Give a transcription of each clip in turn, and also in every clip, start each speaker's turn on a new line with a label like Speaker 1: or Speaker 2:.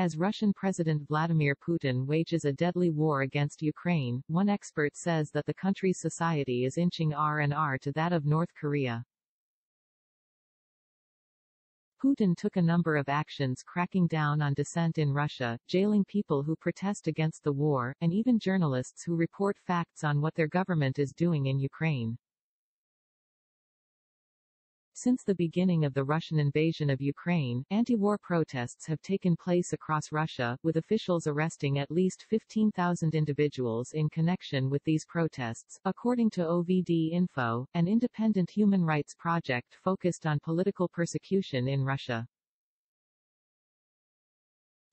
Speaker 1: As Russian President Vladimir Putin wages a deadly war against Ukraine, one expert says that the country's society is inching R&R to that of North Korea. Putin took a number of actions cracking down on dissent in Russia, jailing people who protest against the war, and even journalists who report facts on what their government is doing in Ukraine. Since the beginning of the Russian invasion of Ukraine, anti-war protests have taken place across Russia, with officials arresting at least 15,000 individuals in connection with these protests, according to OVD Info, an independent human rights project focused on political persecution in Russia.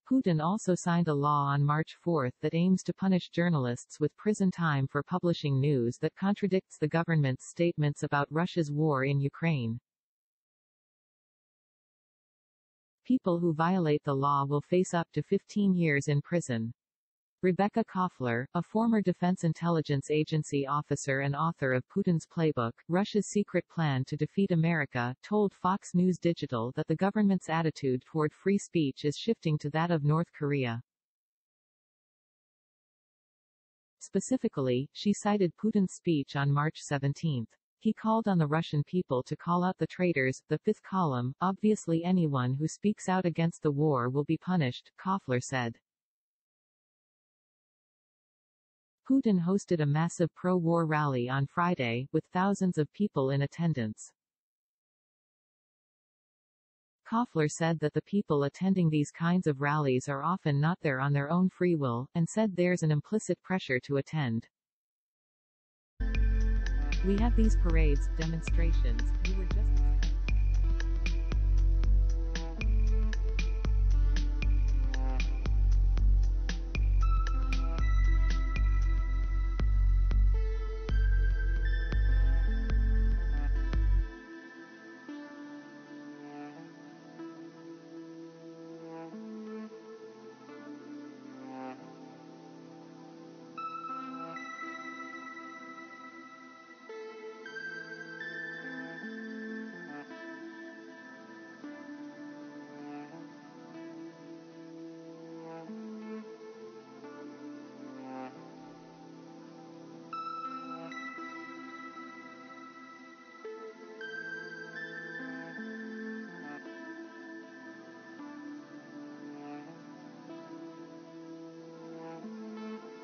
Speaker 1: Putin also signed a law on March 4 that aims to punish journalists with prison time for publishing news that contradicts the government's statements about Russia's war in Ukraine. People who violate the law will face up to 15 years in prison. Rebecca Koffler, a former Defense Intelligence Agency officer and author of Putin's Playbook, Russia's Secret Plan to Defeat America, told Fox News Digital that the government's attitude toward free speech is shifting to that of North Korea. Specifically, she cited Putin's speech on March 17. He called on the Russian people to call out the traitors, the fifth column. Obviously anyone who speaks out against the war will be punished, Koffler said. Putin hosted a massive pro-war rally on Friday, with thousands of people in attendance. Koffler said that the people attending these kinds of rallies are often not there on their own free will, and said there's an implicit pressure to attend. We have these parades, demonstrations, we were just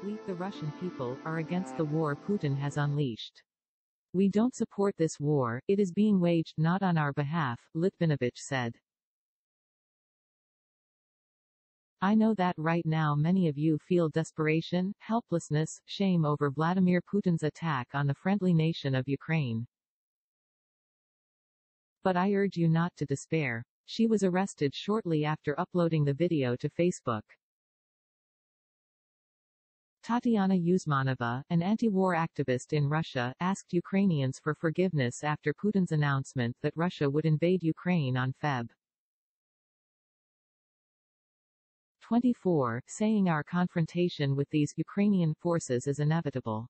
Speaker 1: We, the Russian people, are against the war Putin has unleashed. We don't support this war, it is being waged not on our behalf, Litvinovich said. I know that right now many of you feel desperation, helplessness, shame over Vladimir Putin's attack on the friendly nation of Ukraine. But I urge you not to despair. She was arrested shortly after uploading the video to Facebook. Tatiana Yuzmanova, an anti-war activist in Russia, asked Ukrainians for forgiveness after Putin's announcement that Russia would invade Ukraine on Feb. 24, saying our confrontation with these Ukrainian forces is inevitable.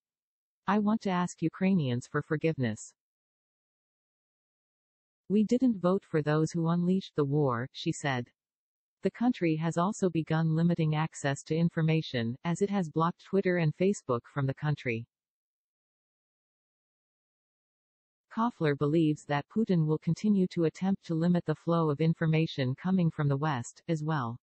Speaker 1: I want to ask Ukrainians for forgiveness. We didn't vote for those who unleashed the war, she said. The country has also begun limiting access to information, as it has blocked Twitter and Facebook from the country. Koffler believes that Putin will continue to attempt to limit the flow of information coming from the West, as well.